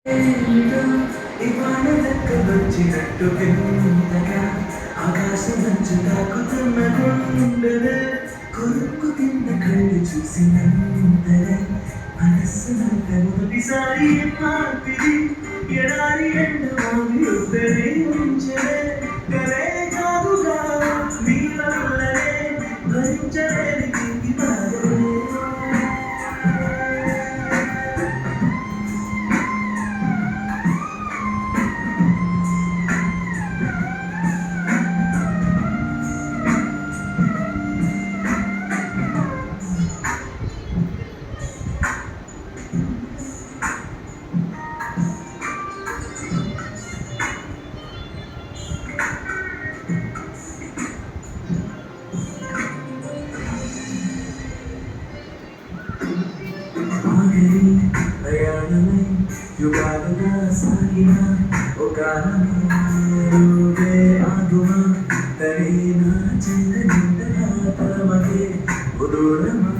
ఏమిటో ఇవాళ లెక్కలొచ్చినట్టు వింతగా ఆకాశమంచు తాకుతున్న గుండెలే కొరుకు తిన్న కళ్ళు చూసినంతనే మనస్సునంత మొదటిసారి మార్పిడి ఎడారి ఎండ మోగి ఉద్ధరించలే కలే కాదుగా నీ వల్లనే భరించలేని కింది బాధలే ఆగని ప్రయాణమై యుగాలుగా సాగిన ఒక నువ్వే ఆగుమా తరేనా చెందనింతగా తమకే ఉదూరమా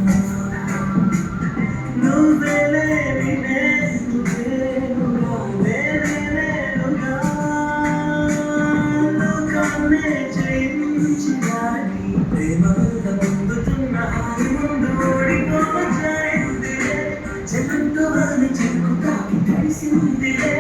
నువ్వే లేని నేనుగా నేనే నేనుగా లోకాన్నే జయించిన నీ ప్రేమ వల్ల పొందుతున్న హాయి ముందు ఓడిపోవచ్చాయి జనంతో వాన చెరుకు తాకి తడిసి ఉందిలే